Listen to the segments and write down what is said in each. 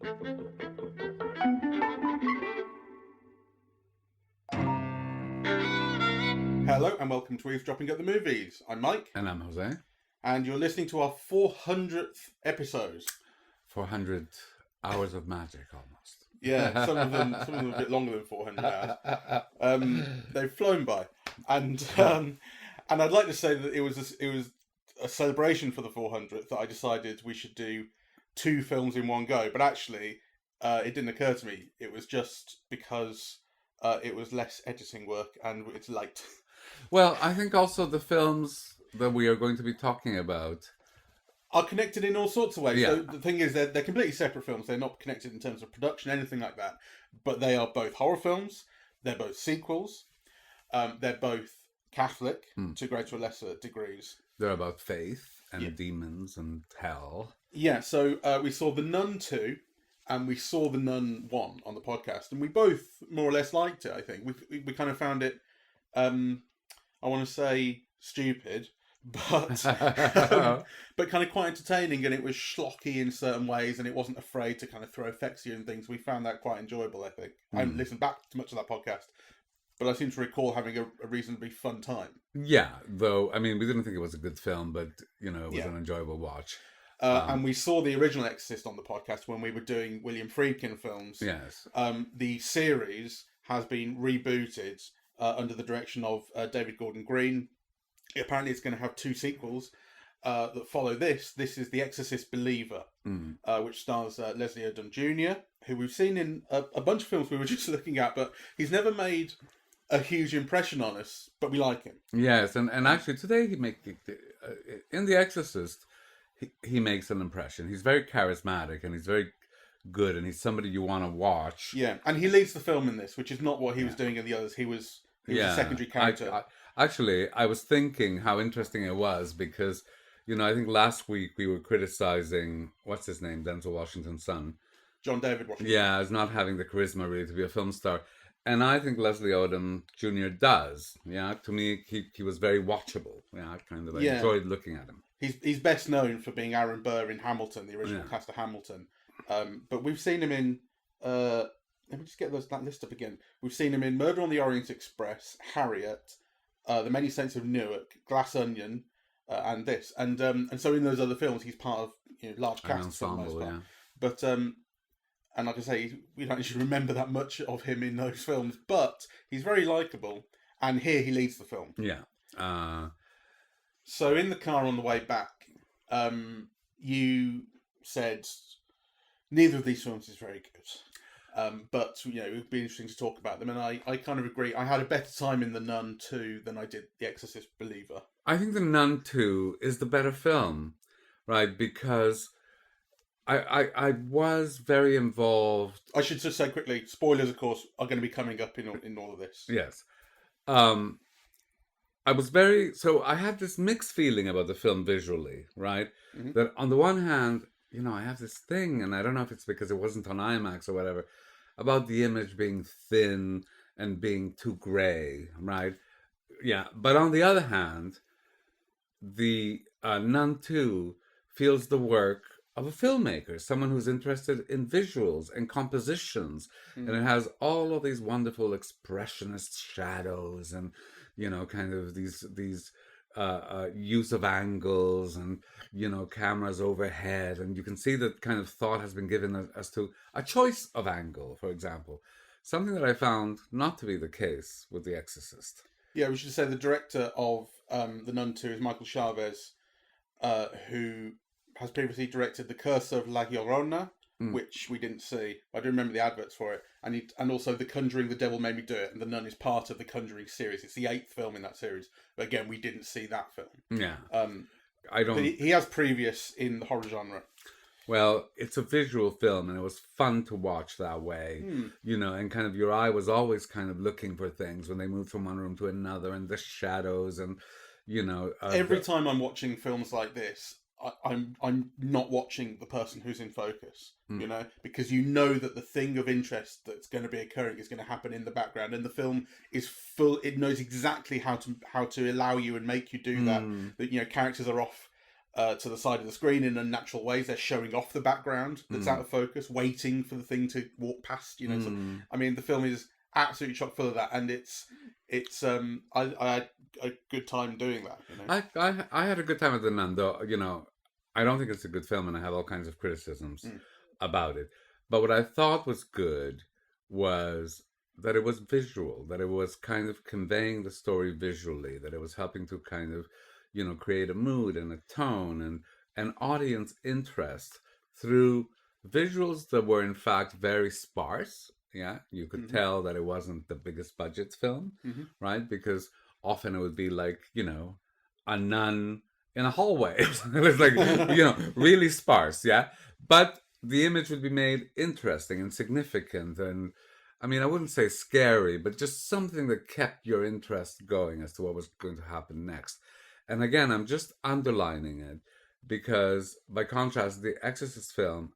Hello and welcome to Eavesdropping at the Movies. I'm Mike. And I'm Jose. And you're listening to our 400th episode. 400 hours of magic, almost. Yeah, some of them a bit longer than 400 hours. They've flown by. And I'd like to say that it was a celebration for the 400th that I decided we should do 2 films in one go. But actually, it didn't occur to me. It was just because it was less editing work and it's late. Well, I think also the films that we are going to be talking about are connected in all sorts of ways. Yeah. So the thing is, they're completely separate films. They're not connected in terms of production, anything like that. But they are both horror films. They're both sequels. They're both Catholic to greater or lesser degrees. They're about faith and demons and hell. Yeah, so we saw the Nun II and we saw the Nun I on the podcast. And we both more or less liked it, I think. We kind of found it, I want to say, stupid. But but kind of quite entertaining, and it was schlocky in certain ways, and it wasn't afraid to kind of throw effects at you and things. We found that quite enjoyable, I think. I haven't listened back to much of that podcast, but I seem to recall having a reasonably fun time. Yeah, though, I mean, we didn't think it was a good film, but, you know, it was an enjoyable watch. And we saw the original Exorcist on the podcast when we were doing William Friedkin films. Yes. The series has been rebooted under the direction of David Gordon Green. Apparently, it's going to have 2 sequels that follow this. This is The Exorcist Believer, which stars Leslie Odom Jr., who we've seen in a bunch of films we were just looking at, but he's never made a huge impression on us, but we like him. Yes, and actually today in The Exorcist, he makes an impression. He's very charismatic, and he's very good, and he's somebody you want to watch. Yeah, and he leads the film in this, which is not what he was doing in the others. He was a secondary character. Actually, I was thinking how interesting it was because, you know, I think last week we were criticizing, what's his name, Denzel Washington's son. John David Washington. Yeah, as not having the charisma really to be a film star. And I think Leslie Odom Jr. does. Yeah, to me, he was very watchable. Yeah, I enjoyed looking at him. He's best known for being Aaron Burr in Hamilton, the original cast of Hamilton. But we've seen him in... let me just get that list up again. We've seen him in Murder on the Orient Express, Harriet, The Many Saints of Newark, Glass Onion, and this. And so in those other films, he's part of large casts for the most part. Yeah. But, and like I say, we don't actually remember that much of him in those films, but he's very likeable, and here he leads the film. Yeah. So in the car on the way back, you said neither of these films is very good. But, it would be interesting to talk about them. And I kind of agree. I had a better time in The Nun II than I did The Exorcist Believer. I think The Nun II is the better film, right? Because I was very involved. I should just say quickly, spoilers, of course, are going to be coming up in all of this. Yes. I had this mixed feeling about the film visually, right? Mm-hmm. That on the one hand, I have this thing, and I don't know if it's because it wasn't on IMAX or whatever, about the image being thin and being too grey, right? Yeah, but on the other hand, the Nun II feels the work of a filmmaker, someone who's interested in visuals and compositions, and it has all of these wonderful expressionist shadows and, kind of these use of angles and, cameras overhead. And you can see that kind of thought has been given as to a choice of angle, for example. Something that I found not to be the case with The Exorcist. Yeah, we should say the director of The Nun II is Michael Chavez, who has previously directed The Curse of La Llorona, which we didn't see. I do remember the adverts for it. And also The Conjuring, The Devil Made Me Do It, and The Nun is part of the Conjuring series. It's the 8th film in that series. But again, we didn't see that film. Yeah. I don't. But he has previous in the horror genre. Well, it's a visual film, and it was fun to watch that way. And kind of your eye was always kind of looking for things when they moved from one room to another, and the shadows, and every time I'm watching films like this, I'm not watching the person who's in focus, because that the thing of interest that's going to be occurring is going to happen in the background, and the film is full. It knows exactly how to allow you and make you do that. That characters are off to the side of the screen in unnatural ways. They're showing off the background that's out of focus, waiting for the thing to walk past. So, I mean, the film is absolutely chock full of that, and it's I had a good time doing that. I had a good time with the Nun, though. I don't think it's a good film, and I have all kinds of criticisms about it. But what I thought was good was that it was visual, that it was kind of conveying the story visually, that it was helping to kind of, create a mood and a tone and an audience interest through visuals that were in fact very sparse. Yeah, you could tell that it wasn't the biggest budget film, right? Because often it would be like, a nun in a hallway. It's like, really sparse, yeah? But the image would be made interesting and significant and, I mean, I wouldn't say scary, but just something that kept your interest going as to what was going to happen next. And again, I'm just underlining it because, by contrast, the Exorcist film,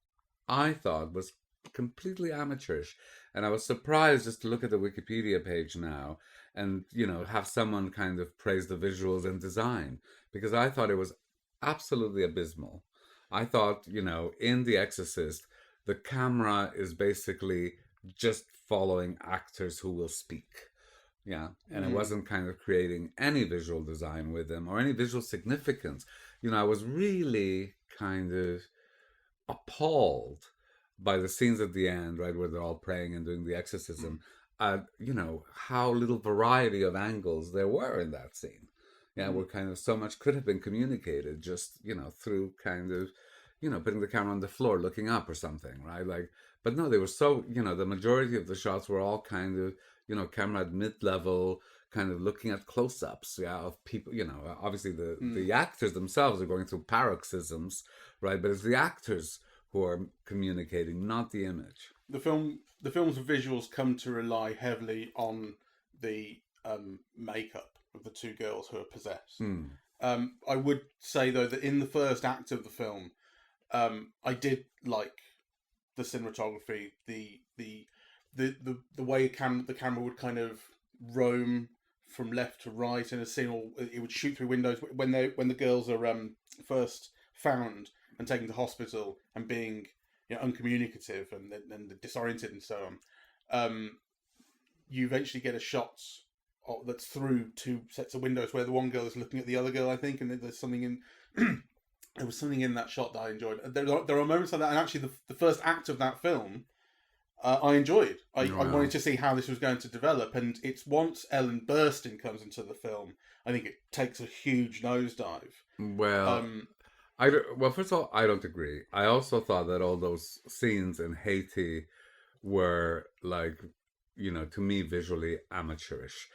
I thought, was completely amateurish. And I was surprised just to look at the Wikipedia page now and, have someone kind of praise the visuals and design, because I thought it was absolutely abysmal. I thought, in The Exorcist, the camera is basically just following actors who will speak. Yeah. And it wasn't kind of creating any visual design with them or any visual significance. I was really kind of appalled by the scenes at the end, right, where they're all praying and doing the exorcism, at, how little variety of angles there were in that scene. Yeah, where kind of so much could have been communicated just, through kind of, putting the camera on the floor, looking up or something, right? Like, but no, they were so, the majority of the shots were all kind of, camera at mid-level, kind of looking at close-ups, yeah, of people, obviously the actors themselves are going through paroxysms, right? But it's the actors who are communicating, not the image. The film's visuals come to rely heavily on the makeup of the two girls who are possessed. I would say, though, that in the first act of the film, I did like the cinematography, the way the camera would kind of roam from left to right in a scene, or it would shoot through windows when the girls are first found and taken to hospital and being uncommunicative and disoriented and so on. You eventually get a shot that's through two sets of windows where the one girl is looking at the other girl, I think, and there's something in there was something in that shot that I enjoyed. There are moments like that, and actually the first act of that film I enjoyed. I wanted to see how this was going to develop, and it's once Ellen Burstyn comes into the film, I think it takes a huge nosedive. Well, first of all, I don't agree. I also thought that all those scenes in Haiti were, like, to me, visually amateurish.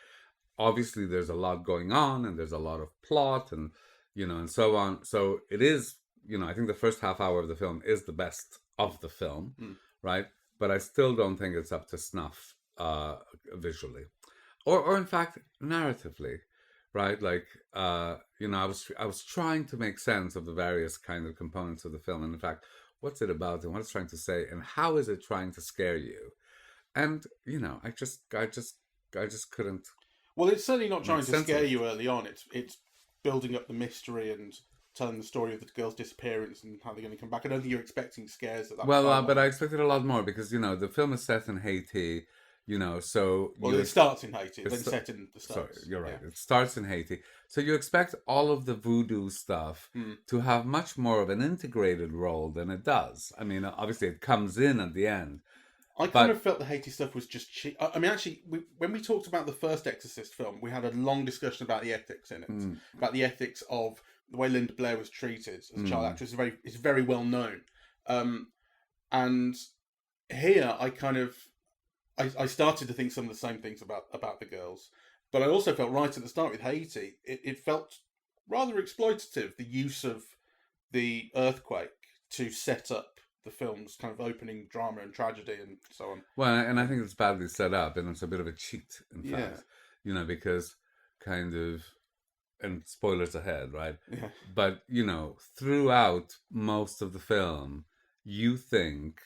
Obviously, there's a lot going on, and there's a lot of plot, and and so on. So it is, I think the first half hour of the film is the best of the film, right? But I still don't think it's up to snuff visually, or in fact, narratively, right? Like, I was trying to make sense of the various kind of components of the film, and in fact, what's it about, and what it's trying to say, and how is it trying to scare you? And I just couldn't. Well, it's certainly not trying to scare you early on. It's building up the mystery and telling the story of the girl's disappearance and how they're going to come back. I don't think you're expecting scares at that point. But I expected a lot more because, the film is set in Haiti, so... Well, it starts in Haiti, then set in the States. Sorry, you're right. Yeah. It starts in Haiti. So you expect all of the voodoo stuff to have much more of an integrated role than it does. I mean, obviously it comes in at the end. I kind of felt the Haiti stuff was just cheap. I mean, actually, when we talked about the first Exorcist film, we had a long discussion about the ethics in it, about the ethics of the way Linda Blair was treated as a child actress. Is very well known, and here I started to think some of the same things about the girls, but I also felt right at the start with Haiti, it felt rather exploitative, the use of the earthquake to set up the film's kind of opening drama and tragedy and so on. Well, and I think it's badly set up, and it's a bit of a cheat, in fact, because kind of, and spoilers ahead, right? Yeah. But, throughout most of the film, you think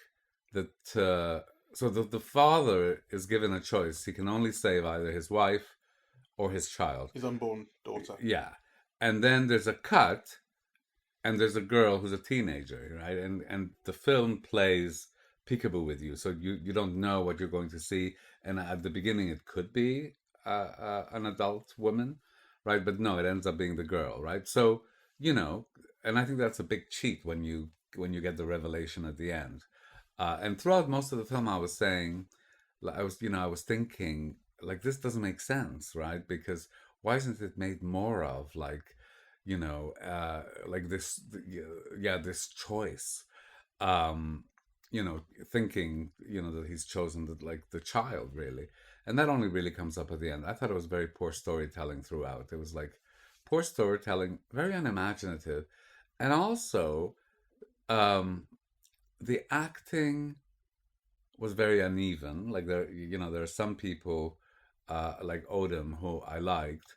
that, so the father is given a choice. He can only save either his wife or his child. His unborn daughter. Yeah. And then there's a cut and there's a girl who's a teenager, right? And the film plays peekaboo with you, so you don't know what you're going to see. And at the beginning, it could be an adult woman, right? But no, it ends up being the girl, right? So and I think that's a big cheat when you get the revelation at the end. And throughout most of the film, I was saying, I was thinking, like, this doesn't make sense, right? Because why isn't it made more of, like this, yeah, this choice, um, thinking, that he's chosen the child, really. And that only really comes up at the end. I thought it was very poor storytelling throughout. It was like poor storytelling, very unimaginative. And also, um, the acting was very uneven. Like there are some people like Odom who I liked,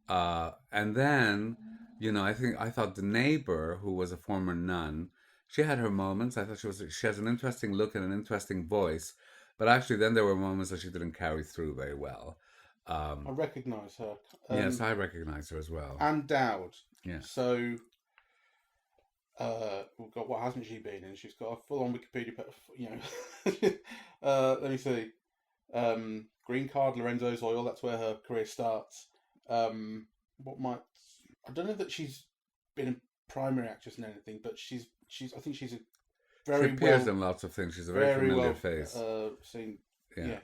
and then I thought the neighbor who was a former nun, she had her moments. I thought she has an interesting look and an interesting voice, but actually then there were moments that she didn't carry through very well. I recognise her. Yes, I recognize her as well. Anne Dowd. Yeah. So, oh God, what hasn't she been in? She's got a full-on Wikipedia. Let me see. Green Card, Lorenzo's Oil. That's where her career starts. I don't know that she's been a primary actress in anything, but she's. I think she's a very she appears in lots of things. She's a very familiar face. Seen,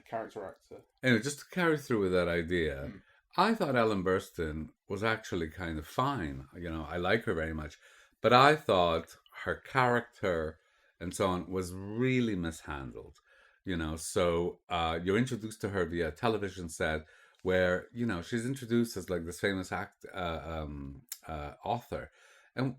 character actor. Anyway, just to carry through with that idea, I thought Ellen Burstyn was actually kind of fine. I like her very much. But I thought her character and so on was really mishandled. So you're introduced to her via a television set where, she's introduced as like this famous author. And,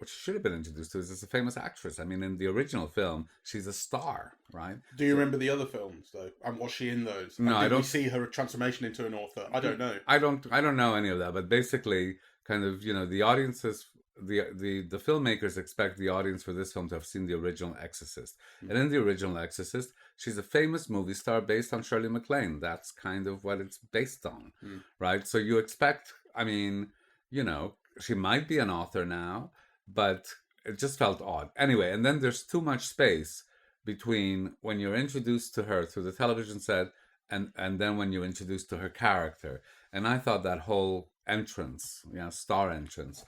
what she should have been introduced to is as a famous actress. I mean, in the original film, she's a star, right? Do you remember the other films though? And was she in those? No, I don't. We see her transformation into an author. I don't know. I don't know any of that. But basically, kind of, the audiences, the filmmakers expect the audience for this film to have seen the original Exorcist. And in the original Exorcist, she's a famous movie star based on Shirley MacLaine. That's kind of what it's based on, right? So you expect. I mean, she might be an author now. But it just felt odd. Anyway, and then there's too much space between when you're introduced to her through the television set and then when you're introduced to her character. And I thought that whole entrance, star entrance,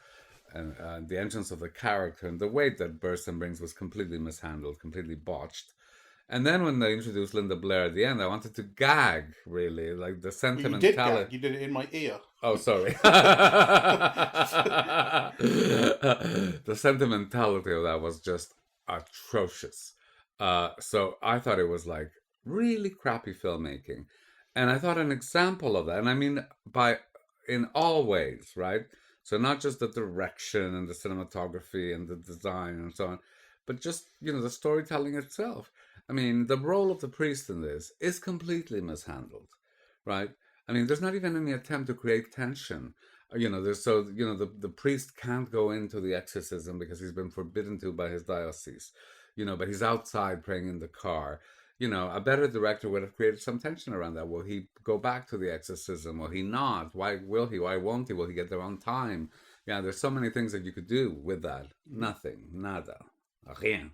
and the entrance of the character and the weight that Burstyn brings was completely mishandled, completely botched. And then when they introduced Linda Blair at the end, I wanted to gag, really, like the sentimentality. You did gag. You did it in my ear. Oh, sorry. The sentimentality of that was just atrocious. So I thought it was like really crappy filmmaking. And I thought an example of that, and I mean in all ways, right? So not just the direction and the cinematography and the design and so on, but just, the storytelling itself. I mean, the role of the priest in this is completely mishandled, right? I mean, there's not even any attempt to create tension. The priest can't go into the exorcism because he's been forbidden to by his diocese, but he's outside praying in the car. A better director would have created some tension around that. Will he go back to the exorcism? Will he not? Why will he? Why won't he? Will he get there on time? Yeah, there's so many things that you could do with that. Nothing. Nada. Rien.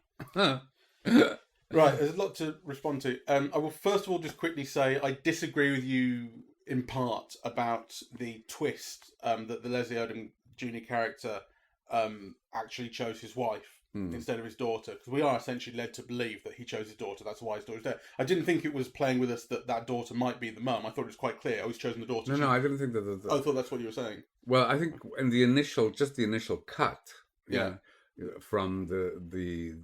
Right, there's a lot to respond to. I will first of all just quickly say I disagree with you in part about the twist that the Leslie Odom Jr. character actually chose his wife instead of his daughter, because we are essentially led to believe that he chose his daughter. That's why his daughter's there. I didn't think it was playing with us that daughter might be the mum. I thought it was quite clear. Oh, he's chosen the daughter. No, I didn't think that. I thought that's what you were saying. Well, I think in the initial cut, from the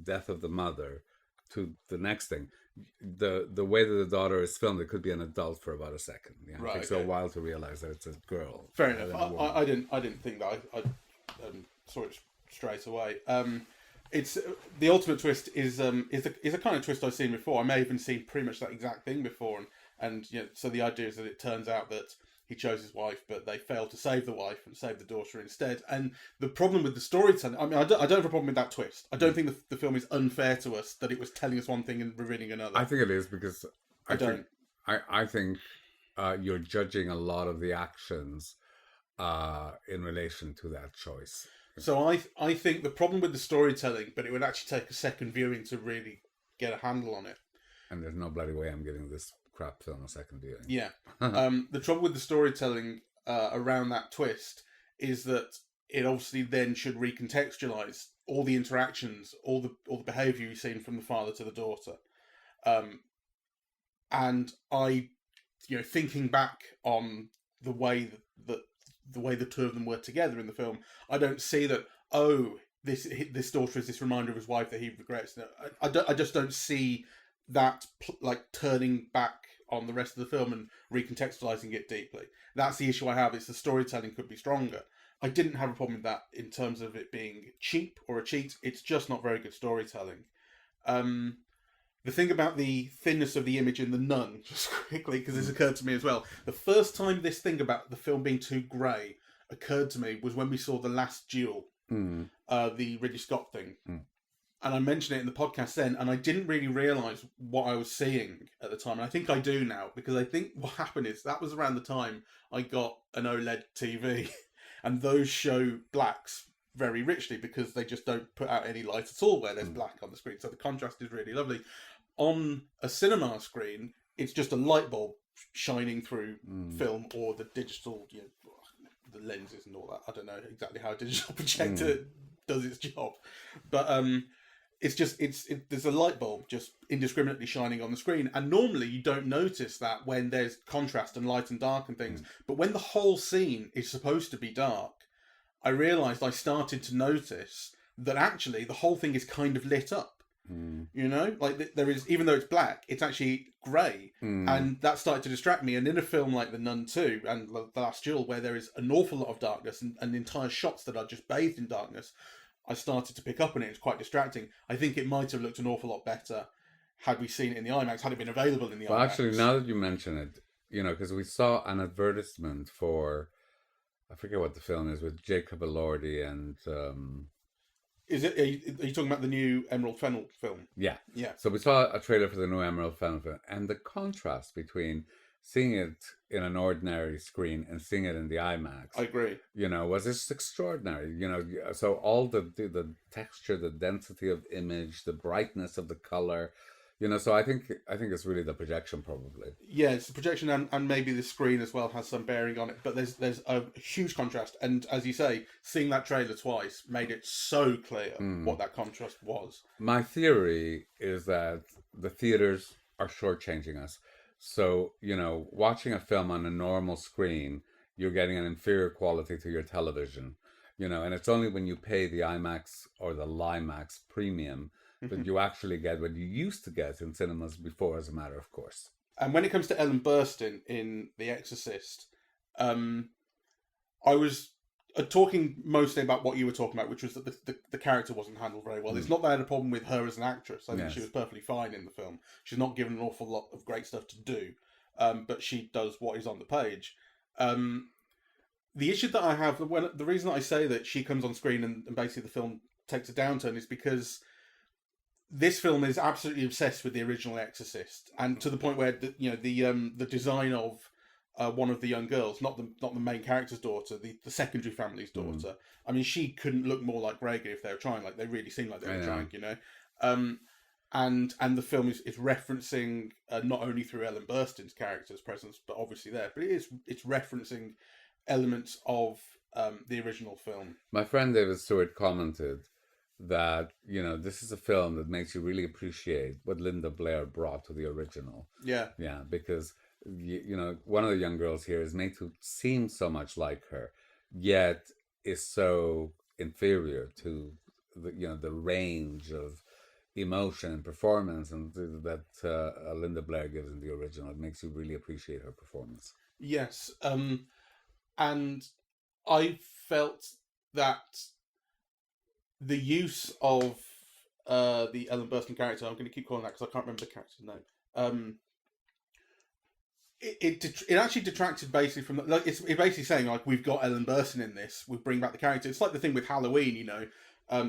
death of the mother to the next thing, the way that the daughter is filmed, it could be an adult for about a second. Yeah, right, it takes a while to realize that it's a girl. Fair enough. I didn't think that. I saw it straight away. It's the ultimate twist is a kind of twist I've seen before. I may have even seen pretty much that exact thing before, and so the idea is that it turns out that he chose his wife, but they failed to save the wife and save the daughter instead. And the problem with the storytelling, I mean, I don't have a problem with that twist. I don't think the film is unfair to us that it was telling us one thing and revealing another. I think it is because I think you're judging a lot of the actions in relation to that choice. So I think the problem with the storytelling, but it would actually take a second viewing to really get a handle on it. And there's no bloody way I'm giving this crap film a second viewing. Yeah. The trouble with the storytelling around that twist is that it obviously then should recontextualize all the interactions, all the behaviour you've seen from the father to the daughter. And I, thinking back on the way that the two of them were together in the film, I don't see that, this daughter is this reminder of his wife that he regrets. I just don't see that turning back on the rest of the film and recontextualizing it deeply. That's the issue I have. It's the storytelling could be stronger. I didn't have a problem with that in terms of it being cheap or a cheat. It's just not very good storytelling. The thing about the thinness of the image in The Nun, just quickly, because this occurred to me as well. The first time this thing about the film being too grey occurred to me was when we saw The Last Duel, the Ridley Scott thing. And I mentioned it in the podcast then, and I didn't really realise what I was seeing at the time. And I think I do now, because I think what happened is that was around the time I got an OLED TV, and those show blacks very richly because they just don't put out any light at all where there's black on the screen. So the contrast is really lovely. On a cinema screen, it's just a light bulb shining through film or the digital, the lenses and all that. I don't know exactly how a digital projector does its job, but there's a light bulb just indiscriminately shining on the screen, and normally you don't notice that when there's contrast and light and dark and things. But when the whole scene is supposed to be dark, I realised I started to notice that actually the whole thing is kind of lit up. There is, even though it's black, it's actually grey, and that started to distract me. And in a film like The Nun II and The Last Duel, where there is an awful lot of darkness and entire shots that are just bathed in darkness, I started to pick up on it. It's quite distracting. I think it might have looked an awful lot better had we seen it in the IMAX, had it been available in the IMAX. Well, actually, now that you mention it, because we saw an advertisement for, I forget what the film is, with Jacob Elordi and... Is it? Are you talking about the new Emerald Fennell film? Yeah. Yeah. So we saw a trailer for the new Emerald Fennell film, and the contrast between seeing it in an ordinary screen and seeing it in the IMAX, I agree, was just extraordinary. So all the texture, the density of image, the brightness of the color, so I think it's really the projection, probably. Yeah, it's the projection, and maybe the screen as well has some bearing on it. But there's a huge contrast, and as you say, seeing that trailer twice made it so clear what that contrast was. My theory is that the theaters are shortchanging us. So, watching a film on a normal screen, you're getting an inferior quality to your television, and it's only when you pay the IMAX or the LIMAX premium that you actually get what you used to get in cinemas before, as a matter of course. And when it comes to Ellen Burstyn in The Exorcist, I was talking mostly about what you were talking about, which was that the character wasn't handled very well. It's not that I had a problem with her as an actress. I think she was perfectly fine in the film. She's not given an awful lot of great stuff to do, but she does what is on the page. The issue that I have, the reason that I say that she comes on screen and basically the film takes a downturn, is because this film is absolutely obsessed with the original Exorcist, and to the point where the design of one of the young girls, not the main character's daughter, the secondary family's daughter. I mean, she couldn't look more like Reagan if they were trying. Like, they really seemed like they were trying, And the film is referencing not only through Ellen Burstyn's character's presence, but obviously there, but it's referencing elements of the original film. My friend David Stewart commented that this is a film that makes you really appreciate what Linda Blair brought to the original. Yeah, because one of the young girls here is made to seem so much like her, yet is so inferior to the range of emotion and performance and that Linda Blair gives in the original. It makes you really appreciate her performance. Yes, and I felt that the use of the Ellen Burstyn character, I'm going to keep calling that because I can't remember the character's name. It actually detracted basically from it's basically saying, like, we've got Ellen Burstyn in this, we bring back the character. It's like the thing with Halloween,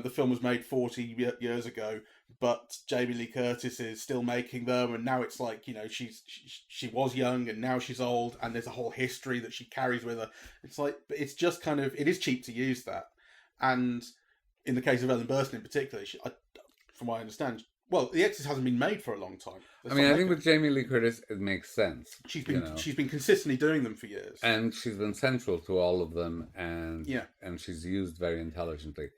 the film was made 40 years ago, but Jamie Lee Curtis is still making them, and now it's like, you know, she was young and now she's old, and there's a whole history that she carries with her. It's like, it's just kind of, it is cheap to use that. And in the case of Ellen Burstyn in particular, from what I understand, well, The Exorcist hasn't been made for a long time. I think with Jamie Lee Curtis, it makes sense. She's been consistently doing them for years, and she's been central to all of them, and she's used very intelligently.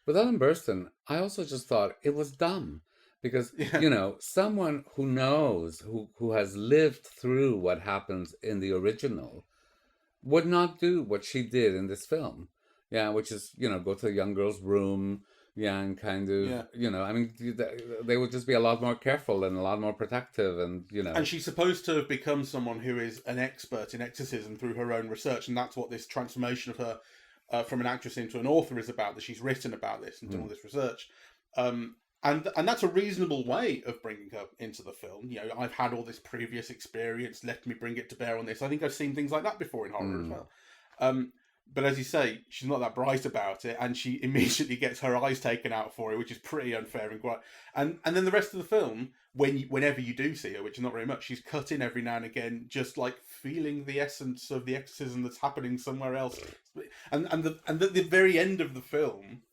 With Ellen Burstyn, I also just thought it was dumb because you know, someone who knows, who has lived through what happens in the original, would not do what she did in this film. Yeah, which is, you know, go to a young girl's room. Yeah, and kind of, you know, I mean, they would just be a lot more careful and a lot more protective, and, you know. And she's supposed to have become someone who is an expert in exorcism through her own research, and that's what this transformation of her from an actress into an author is about, that she's written about this and done all this research. And that's a reasonable way of bringing her into the film. You know, I've had all this previous experience, let me bring it to bear on this. I think I've seen things like that before in horror as well. But as you say, she's not that bright about it, and she immediately gets her eyes taken out for it, which is pretty unfair and quite. And then the rest of the film, whenever you do see her, which is not very much, she's cut in every now and again, just like feeling the essence of the exorcism that's happening somewhere else. And the very end of the film,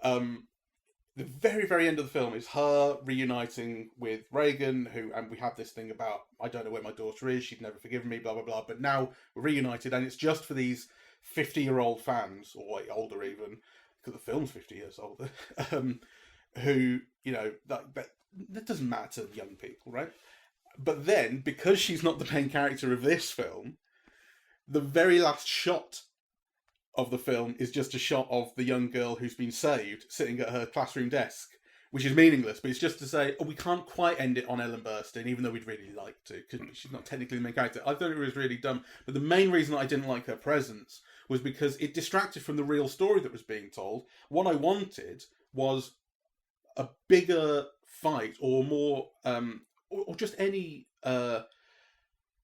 the very, very end of the film is her reuniting with Reagan, and we have this thing about, I don't know where my daughter is, she'd never forgiven me, blah, blah, blah. But now we're reunited, and it's just for these 50-year-old fans, or older even, because the film's 50 years older, who, you know, that doesn't matter to young people, right? But then, because she's not the main character of this film, the very last shot of the film is just a shot of the young girl who's been saved sitting at her classroom desk, which is meaningless, but it's just to say, we can't quite end it on Ellen Burstyn, even though we'd really like to, because she's not technically the main character. I thought it was really dumb, but the main reason I didn't like her presence was because it distracted from the real story that was being told. What I wanted was a bigger fight, or more, or just any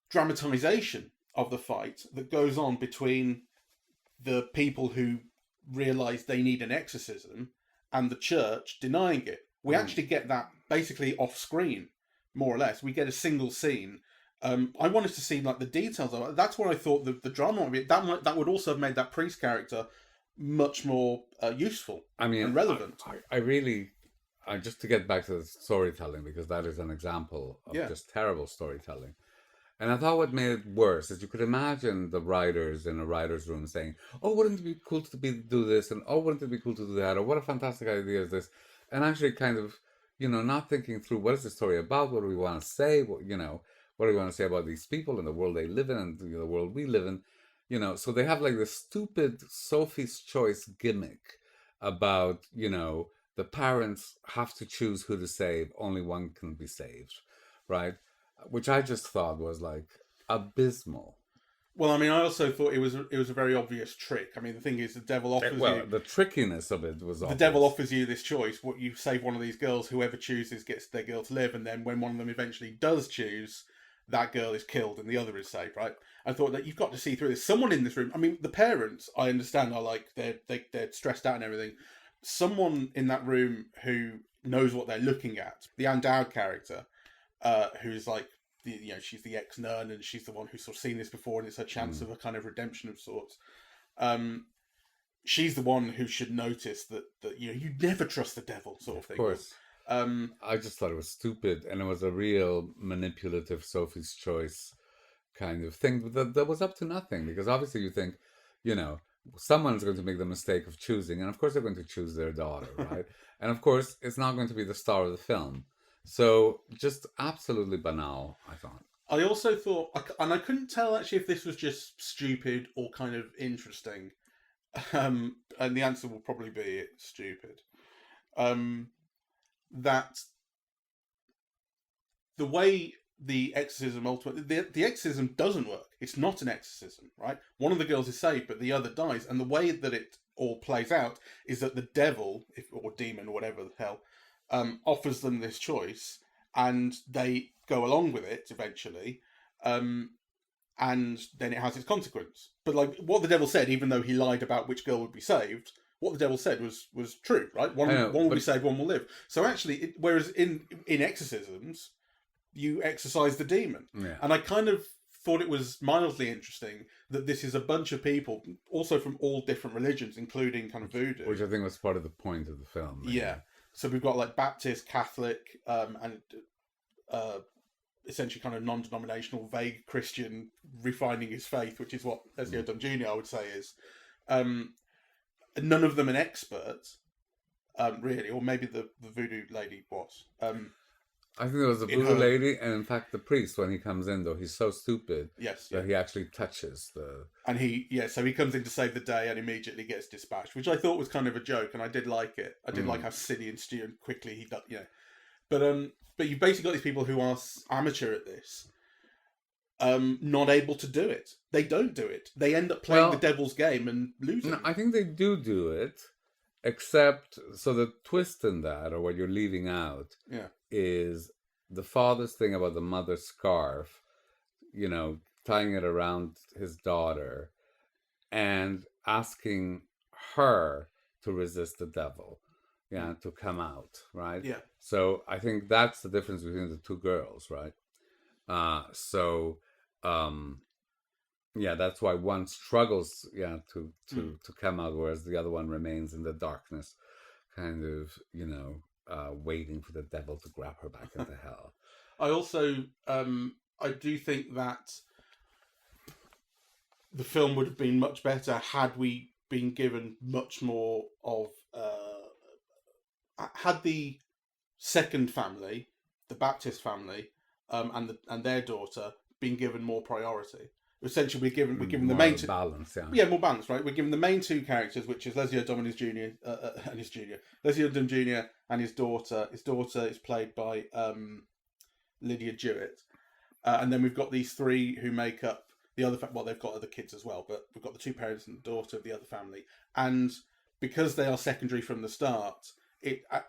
dramatization of the fight that goes on between the people who realise they need an exorcism and the church denying it. We actually get that basically off screen, more or less. We get a single scene. I wanted to see like the details of it. That's what I thought the drama would be. That would also have made that priest character much more useful and relevant. I really, just to get back to the storytelling, because that is an example of just terrible storytelling. And I thought what made it worse is you could imagine the writers in a writer's room saying, oh, wouldn't it be cool to do this? And oh, wouldn't it be cool to do that? Or what a fantastic idea is this? And actually kind of, you know, not thinking through what is the story about? What do we want to say? What do we want to say about these people and the world they live in and the world we live in? You know, so they have like this stupid Sophie's Choice gimmick about, you know, the parents have to choose who to save. Only one can be saved, right? Which I just thought was like abysmal. Well, I mean, I also thought it was a very obvious trick. I mean, the thing is, the devil offers you... the trickiness of it was obvious. The devil offers you this choice. What you save one of these girls, whoever chooses gets their girl to live, and then when one of them eventually does choose, that girl is killed and the other is saved, right? I thought that you've got to see through this. Someone in this room... I mean, the parents, I understand, are like, they're stressed out and everything. Someone in that room who knows what they're looking at, the Anne Dowd character, who's like, she's the ex-nun, and she's the one who's sort of seen this before, and it's her chance of a kind of redemption of sorts. She's the one who should notice that you never trust the devil, sort of thing. Of course. I just thought it was stupid, and it was a real manipulative Sophie's Choice kind of thing that was up to nothing, because obviously you think, you know, someone's going to make the mistake of choosing, and of course they're going to choose their daughter, right? And of course it's not going to be the star of the film. So, just absolutely banal, I thought. I also thought, and I couldn't tell actually if this was just stupid or kind of interesting, and the answer will probably be it's stupid, that the way the exorcism ultimately... The exorcism doesn't work. It's not an exorcism, right? One of the girls is saved, but the other dies, and the way that it all plays out is that the devil, or demon, or whatever the hell... offers them this choice, and they go along with it eventually, and then it has its consequence. But like what the devil said, even though he lied about which girl would be saved, what the devil said was true, right? One will be saved, one will live. So actually, whereas in exorcisms, you exorcise the demon. Yeah. And I kind of thought it was mildly interesting that this is a bunch of people, also from all different religions, including kind of voodoo. Which I think was part of the point of the film. Maybe. Yeah. So we've got like Baptist, Catholic, and essentially kind of non-denominational, vague Christian refining his faith, which is what Leslie Odom Jr. I would say is. None of them an expert, really, or maybe the voodoo lady was. I think there was a voodoo lady, and in fact the priest, when he comes in, though, he's so stupid that he actually touches the... And so he comes in to save the day and immediately gets dispatched, which I thought was kind of a joke, and I did like it. I did like how silly and stupid and quickly he does, But you've basically got these people who are amateur at this, not able to do it. They don't do it. They end up playing the devil's game and losing. No, I think they do it, except, so the twist in that, or what you're leaving out, is the father's thing about the mother's scarf, tying it around his daughter and asking her to resist the devil, to come out, right? Yeah. So I think that's the difference between the two girls, right? That's why one struggles, to come out, whereas the other one remains in the darkness, kind of, waiting for the devil to grab her back into hell. I also, I do think that the film would have been much better had we been given much more of, had the second family, the Baptist family, and their daughter been given more priority. Essentially, we're given the main two balance, more balance, right? We're given the main two characters, which is Leslie Odom Leslie Odom Jr. and his daughter. His daughter is played by Lydia Jewett, and then we've got these three who make up the other. They've got other kids as well, but we've got the two parents and the daughter of the other family, and because they are secondary from the start,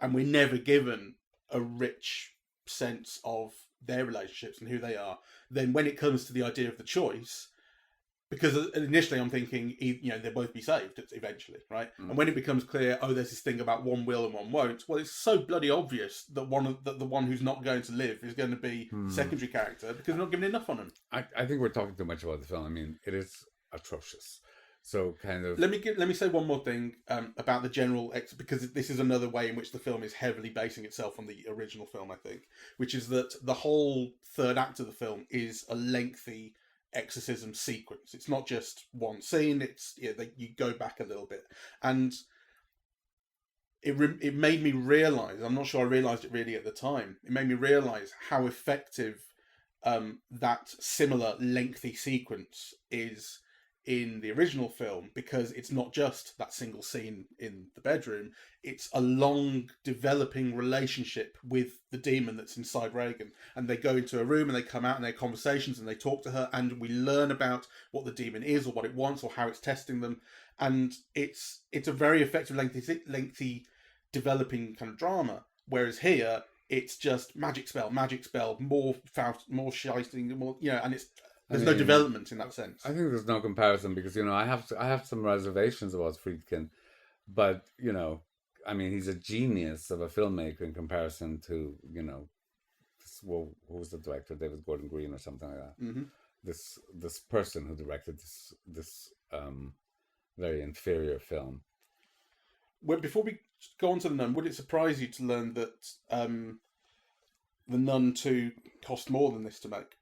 and we're never given a rich sense of their relationships and who they are, then when it comes to the idea of the choice, because initially I'm thinking, they'll both be saved eventually, right? And when it becomes clear, there's this thing about one will and one won't, well, it's so bloody obvious that the one who's not going to live is going to be the secondary character, because we're not giving enough on him. I think we're talking too much about the film. I mean, it is atrocious. So kind of... Let me say one more thing about the general... because this is another way in which the film is heavily basing itself on the original film, I think, which is that the whole third act of the film is a lengthy exorcism sequence. It's not just one scene. It's you go back a little bit. And it made me realise, I'm not sure I realised it really at the time, it made me realise how effective that similar lengthy sequence is in the original film, because it's not just that single scene in the bedroom, it's a long developing relationship with the demon that's inside Reagan, and they go into a room and they come out and they have conversations and they talk to her, and we learn about what the demon is or what it wants or how it's testing them, and it's a very effective lengthy developing kind of drama, whereas here it's just magic spell, more shouting, more, and it's there's no development in that sense. I think there's no comparison, because I have some reservations about Friedkin, but he's a genius of a filmmaker in comparison to who was the director, David Gordon Green or something like that. Mm-hmm. This person who directed this very inferior film. Well, before we go on to The Nun, would it surprise you to learn that The Nun II cost more than this to make?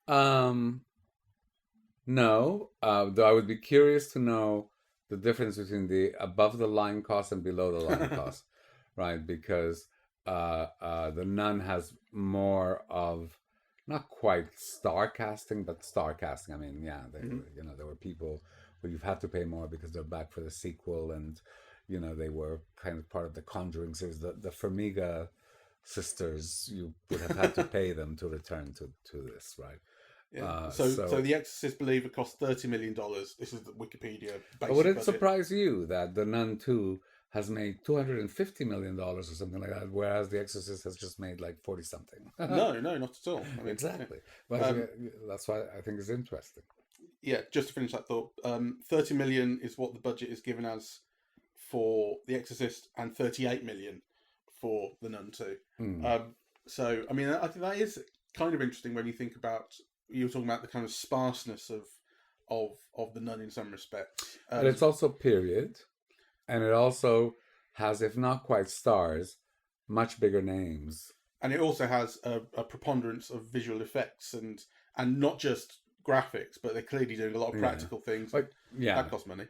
No, though I would be curious to know the difference between the above the line cost and below the line cost, right? Because The Nun has more of, not quite star casting, but star casting. I mean, there were people who you've had to pay more because they're back for the sequel, and they were kind of part of the Conjuring series. The Farmiga sisters, you would have had to pay them to return to this, right? Yeah. So The Exorcist believe it cost $30 million. This is the Wikipedia basic would it budget. Surprise you that The Nun II has made $250 million or something like that, whereas The Exorcist has just made like 40-something? No, not at all. Exactly. But that's why I think it's interesting. just to finish that thought, 30 million is what the budget is given as for The Exorcist, and 38 million for The Nun II. So, I mean, I think that is kind of interesting when you think about, you were talking about the kind of sparseness of The Nun in some respects. But it's also period, and it also has, if not quite stars, much bigger names. And it also has a preponderance of visual effects and not just graphics, but they're clearly doing a lot of practical things. Like, that costs money.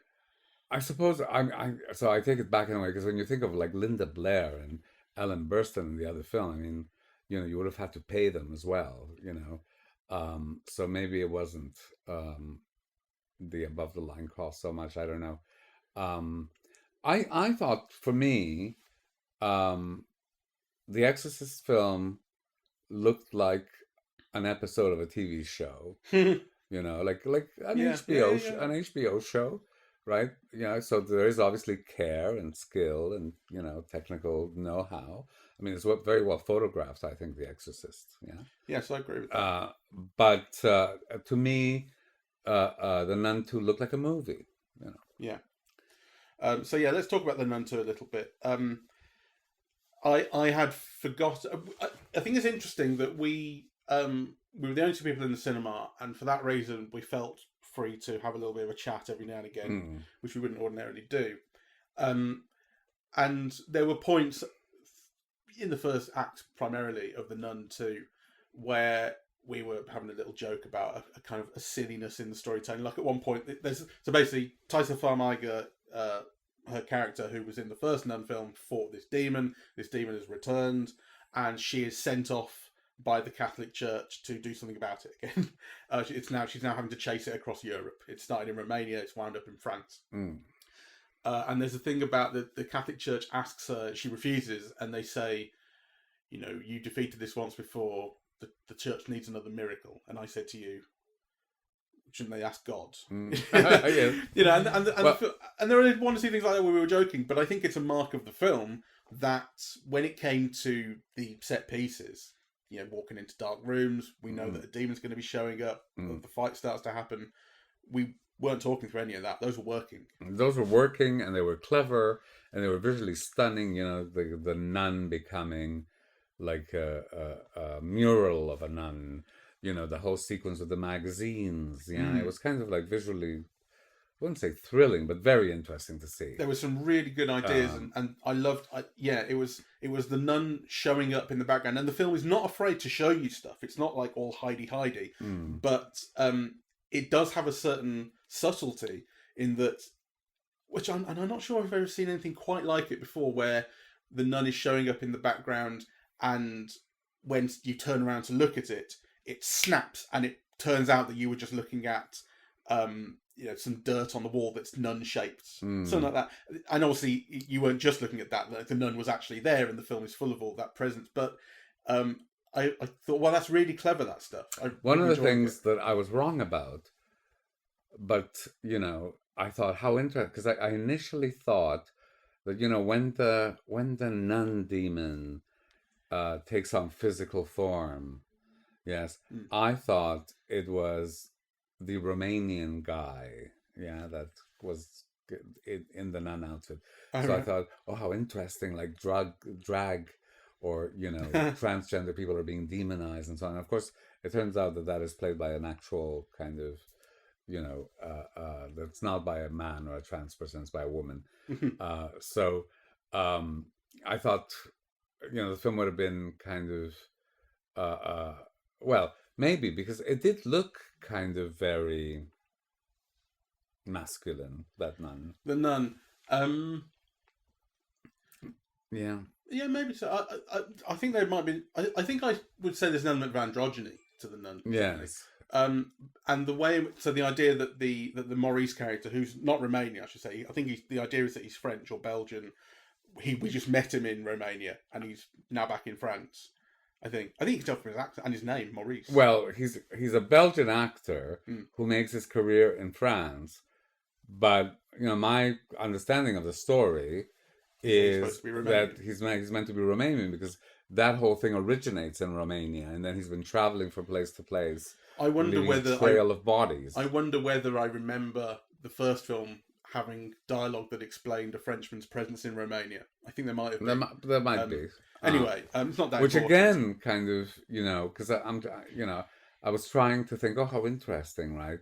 I suppose so I take it back in a way, because when you think of like Linda Blair and Ellen Burstyn in the other film, I mean, you know, you would have had to pay them as well, you know. So maybe it wasn't the above the line cost so much. I don't know. I thought, for me, the Exorcist film looked like an episode of a TV show, you know, like an HBO show, right? Yeah, so there is obviously care and skill and, you know, technical know-how. I mean, it's very well photographed, I think, The Exorcist. Yeah. Yes, I agree with that. But to me, The Nun II looked like a movie. You know. Yeah. So yeah, let's talk about The Nun II a little bit. I had forgotten. I think it's interesting that we were the only two people in the cinema, and for that reason, we felt free to have a little bit of a chat every now and again, which we wouldn't ordinarily do. And there were points in the first act, primarily, of The Nun II, where we were having a little joke about a kind of a silliness in the storytelling. Like at one point, so basically, Taissa Farmiga, her character who was in the first Nun film, fought this demon. This demon has returned, and she is sent off by the Catholic Church to do something about it again. She's now having to chase it across Europe. It started in Romania. It's wound up in France. And there's a thing about the Catholic Church asks her, she refuses, and they say, you know, you defeated this once before. The church needs another miracle. And I said to you, shouldn't they ask God? Yeah. You know, and there are one or two things like that where we were joking, but I think it's a mark of the film that when it came to the set pieces, you know, walking into dark rooms, we know that a demon's going to be showing up, the fight starts to happen. We weren't talking through any of that. Those were working. Those were working, and they were clever, and they were visually stunning. You know, the nun becoming like a mural of a nun. You know, the whole sequence with the magazines. Yeah, it was kind of like visually, I wouldn't say thrilling, but very interesting to see. There were some really good ideas, and I loved. It was the nun showing up in the background, and the film is not afraid to show you stuff. It's not like all hidey, but it does have a certain subtlety in that, which I'm not sure I've ever seen anything quite like it before, where the nun is showing up in the background, and when you turn around to look at it, it snaps, and it turns out that you were just looking at, you know, some dirt on the wall that's nun-shaped, something like that. And obviously, you weren't just looking at that; like, the nun was actually there, and the film is full of all that presence. But I thought, well, that's really clever, that stuff. One of the things that I was wrong about, but, you know, I thought how interesting, because I initially thought that, you know, when the nun demon takes on physical form, yes, I thought it was the Romanian guy, that was in the nun outfit. I thought, oh, how interesting, like drag, or, you know, transgender people are being demonized and so on. Of course, it turns out that is played by an actual kind of, you know, that's not by a man or a trans person, it's by a woman. So I thought, you know, the film would have been kind of, well, maybe, because it did look kind of very masculine, that nun. The nun. Yeah. Yeah, maybe so. I think there might be. I think I would say there's an element of androgyny to the nun. Yes. And the way, so the idea that the Maurice character, who's not Romanian, I should say, I think the idea is that he's French or Belgian. We just met him in Romania, and he's now back in France. I think you can tell from his accent and his name, Maurice. Well, he's a Belgian actor who makes his career in France, but, you know, my understanding of the story is that he's meant to be Romanian, because that whole thing originates in Romania, and then he's been traveling from place to place. I wonder whether a trail of bodies. I wonder whether I remember the first film having dialogue that explained a Frenchman's presence in Romania. I think there might have been. There might be. Anyway, it's not that. Which important. again, kind of, because I was trying to think, oh, how interesting, right?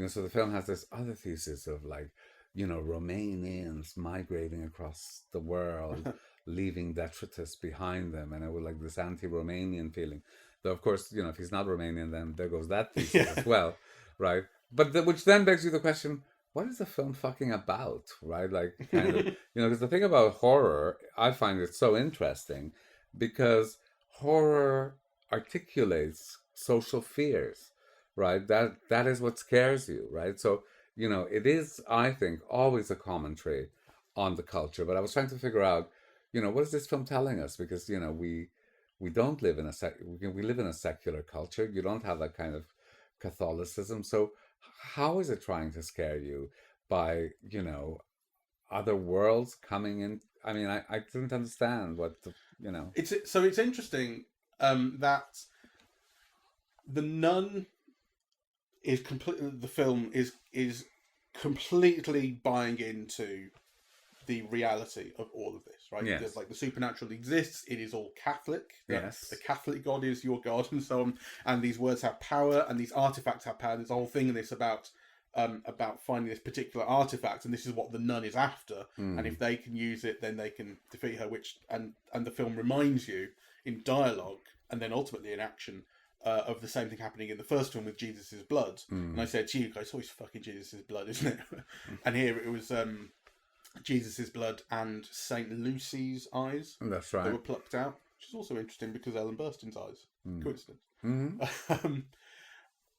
So the film has this other thesis of like, Romanians migrating across the world, leaving detritus behind them, and it was like this anti-Romanian feeling. Though, of course, if he's not Romanian, then there goes that thesis as well, right? But which then begs you the question, what is the film fucking about, right? Like, kind of, because the thing about horror, I find it so interesting, because horror articulates social fears, right? That is what scares you, right? So, it is, I think, always a commentary on the culture. But I was trying to figure out, what is this film telling us? Because, we don't live in we live in a secular culture. You don't have that kind of Catholicism. So how is it trying to scare you by, other worlds coming in? I mean, I didn't understand what It's interesting that the Nun is completely. The film is completely buying into the reality of all of this, right? Yes. There's, like, the supernatural exists. It is all Catholic. Yes. The Catholic God is your God, and so on. And these words have power, and these artifacts have power. There's a whole thing in this about finding this particular artifact, and this is what the nun is after. And if they can use it, then they can defeat her. And the film reminds you in dialogue, and then ultimately in action, of the same thing happening in the first one with Jesus' blood. And I said to you guys, always fucking Jesus' blood, isn't it? And here it was Jesus' blood and Saint Lucy's eyes. That's right. They were plucked out, which is also interesting because Ellen Burstyn's eyes. Coincidence. Mm-hmm.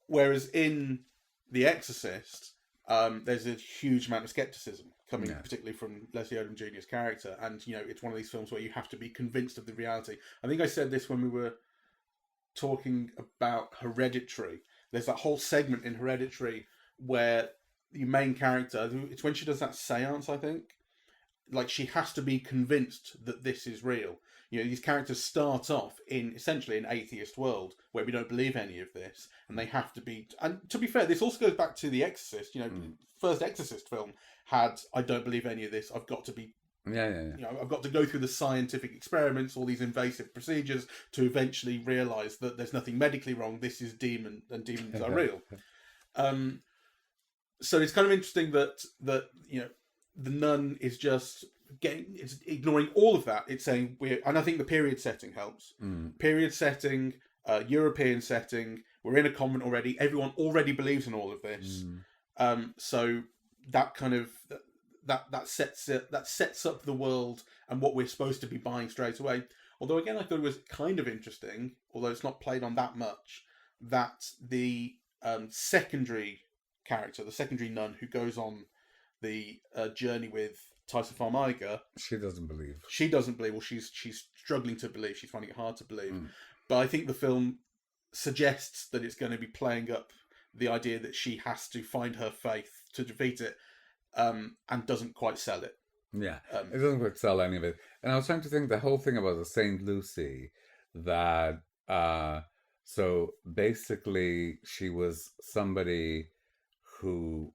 Whereas in The Exorcist, there's a huge amount of skepticism coming, particularly from Leslie Odom Jr.'s character. And, it's one of these films where you have to be convinced of the reality. I think I said this when we were talking about Hereditary. There's that whole segment in Hereditary where the main character, it's when she does that seance, I think, like, she has to be convinced that this is real. These characters start off in essentially an atheist world where we don't believe any of this, and they have to be. And to be fair, this also goes back to The Exorcist. First Exorcist film had, I don't believe any of this. I've got to be. I've got to go through the scientific experiments, all these invasive procedures, to eventually realise that there's nothing medically wrong. This is demon, and demons are real. So it's kind of interesting that the nun is just it's ignoring all of that. It's saying and I think the period setting helps. Period setting, European setting. We're in a convent already. Everyone already believes in all of this. So that kind of that sets up the world and what we're supposed to be buying straight away. Although again, I thought it was kind of interesting, although it's not played on that much, that the secondary character, the secondary nun who goes on the journey with Tyson Farmiga, she doesn't believe. Well, she's struggling to believe. She's finding it hard to believe. But I think the film suggests that it's going to be playing up the idea that she has to find her faith to defeat it, and doesn't quite sell it. Yeah, it doesn't quite sell any of it. And I was trying to think the whole thing about the Saint Lucy, that so basically she was somebody who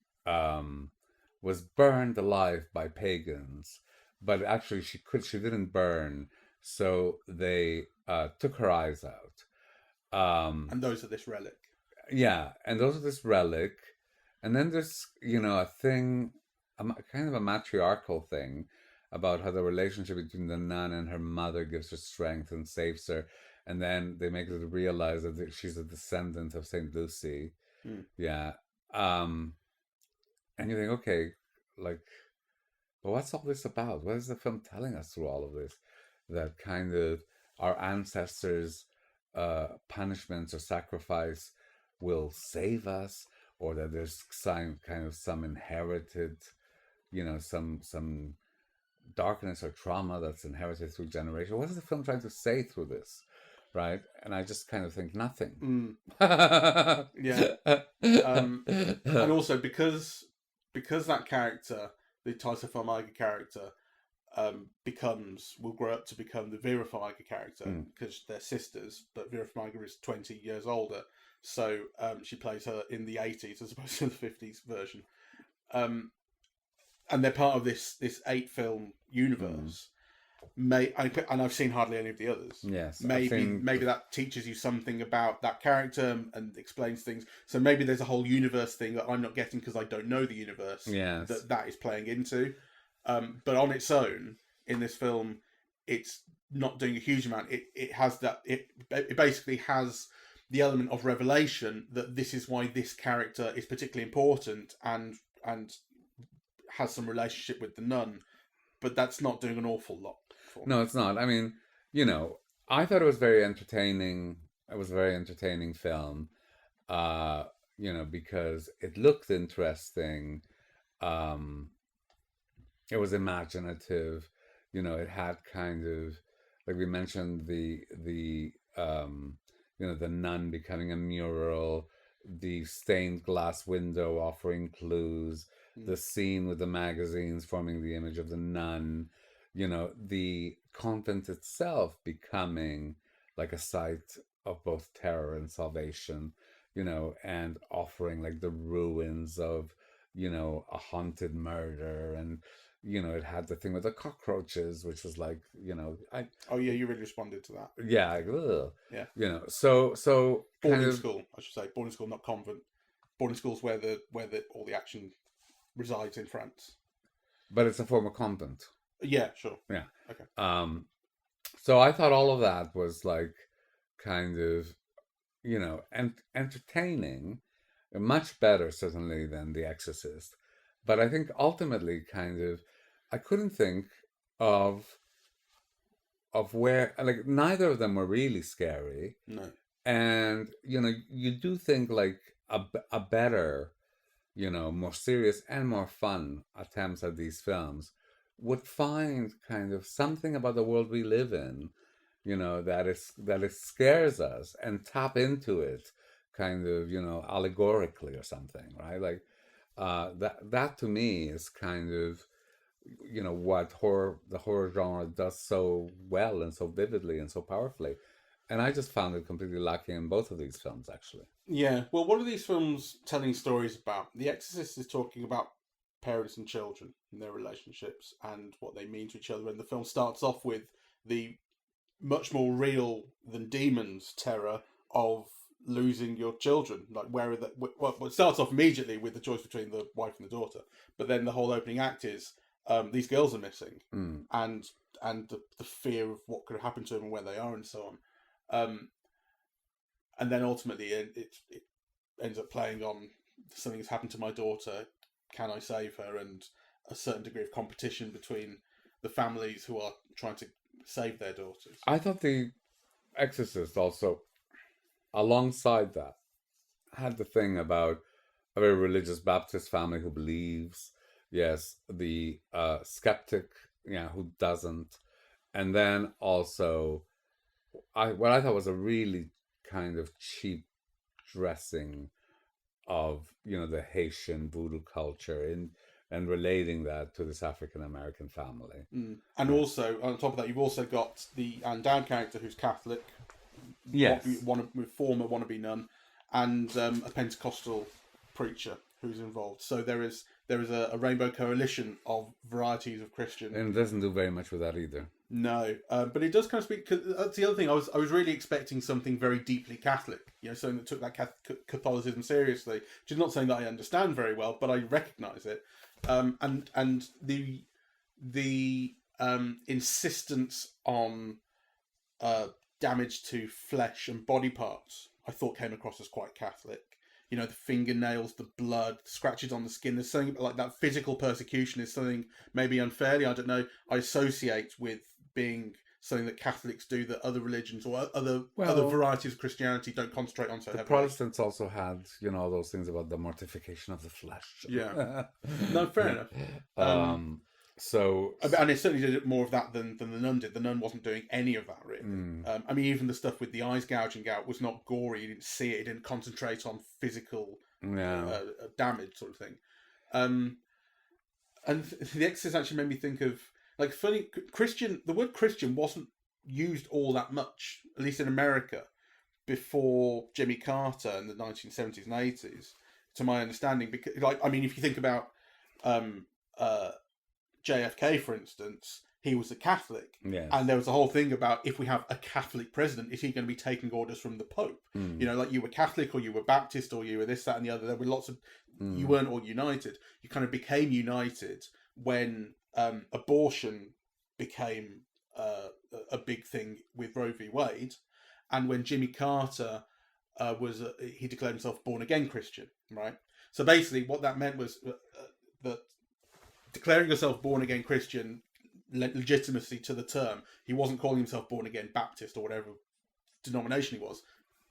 was burned alive by pagans, but actually she didn't burn, so they took her eyes out. And those are this relic. Yeah, and those are this relic. And then there's, a thing, kind of a matriarchal thing about how the relationship between the nun and her mother gives her strength and saves her. And then they make her realize that she's a descendant of St. Lucy. Yeah. And you think, okay, like, but what's all this about? What is the film telling us through all of this? That kind of our ancestors' punishments or sacrifice will save us, or that there's some inherited, some darkness or trauma that's inherited through generation. What is the film trying to say through this, right? And I just kind of think nothing. Yeah. And also because that character, the Tyson Farmiga character, will grow up to become the Vera Farmiga character, because they're sisters, but Vera Farmiga is 20 years older, so she plays her in the 80s as opposed to the 50s version. And they're part of this 8-film universe. And I've seen hardly any of the others. Yes, maybe that teaches you something about that character and explains things. So maybe there's a whole universe thing that I'm not getting because I don't know the universe. Yes. that is playing into. But on its own, in this film, it's not doing a huge amount. It has that. It basically has the element of revelation that this is why this character is particularly important and has some relationship with the nun. But that's not doing an awful lot. No, it's not. I mean, I thought it was very entertaining. It was a very entertaining film, because it looked interesting. It was imaginative. It had kind of, like we mentioned, the nun becoming a mural, the stained glass window offering clues, the scene with the magazines forming the image of the nun, the convent itself becoming like a site of both terror and salvation, and offering like the ruins of, a haunted murder. And, it had the thing with the cockroaches, which was like, Oh yeah, you really responded to that. Yeah. Ugh. Yeah. So boarding school, I should say. Boarding school, not convent. Boarding school's where all the action resides in France. But it's a form of convent. Yeah, sure. Yeah. Okay. So I thought all of that was like kind of, entertaining, much better certainly than The Exorcist. But I think ultimately kind of, I couldn't think of where, like, neither of them were really scary. No. And, you do think like a better, more serious and more fun attempts at these films would find kind of something about the world we live in, that it scares us and tap into it kind of, allegorically or something, right? Like, that to me is kind of, what the horror genre does so well and so vividly and so powerfully. And I just found it completely lacking in both of these films, actually. Yeah. Well, what are these films telling stories about? The Exorcist is talking about parents and children and their relationships and what they mean to each other. And the film starts off with the much more real than demons terror of losing your children. Like, where are the... Well, it starts off immediately with the choice between the wife and the daughter. But then the whole opening act is these girls are missing. And the fear of what could happen to them and where they are and so on. And then ultimately it ends up playing on something's happened to my daughter, can I save her, and a certain degree of competition between the families who are trying to save their daughters. I thought The Exorcist also, alongside that, had the thing about a very religious Baptist family who believes, yes, the skeptic, who doesn't, and then also what I thought was a really kind of cheap dressing of, the Haitian voodoo culture and relating that to this African American family. And also, on top of that, you've also got the Anne Dowd character who's Catholic, yes, former wannabe nun, and a Pentecostal preacher who's involved. So there is a rainbow coalition of varieties of Christian. And it doesn't do very much with that either. No, but it does kind of speak. Cause that's the other thing. I was really expecting something very deeply Catholic. Something that took that Catholicism seriously. Which is not something that I understand very well, but I recognise it. And the insistence on damage to flesh and body parts, I thought came across as quite Catholic. The fingernails, the blood, scratches on the skin. There's something like that. Physical persecution is something maybe unfairly, I don't know, I associate with being something that Catholics do that other religions or other varieties of Christianity don't concentrate on so heavily. The Protestants also had, those things about the mortification of the flesh. Yeah. No, fair enough. So, and it certainly did more of that than the nun did. The nun wasn't doing any of that, really. Even the stuff with the eyes gouging out was not gory. You didn't see it. It didn't concentrate on physical damage, sort of thing. And The Exorcist actually made me think of Like, funny, Christian, the word Christian wasn't used all that much, at least in America, before Jimmy Carter in the 1970s and 80s, to my understanding. Because, like, I mean, if you think about JFK, for instance, he was a Catholic. Yes. And there was a whole thing about, if we have a Catholic president, is he going to be taking orders from the Pope? Mm. You know, like, you were Catholic or you were Baptist or you were this, that, and the other. There were lots of... You weren't all united. You kind of became united when abortion became a big thing with Roe v. Wade, and when Jimmy Carter he declared himself born-again Christian, right? So basically what that meant was that declaring yourself born-again Christian lent legitimacy to the term. He wasn't calling himself born-again Baptist or whatever denomination he was,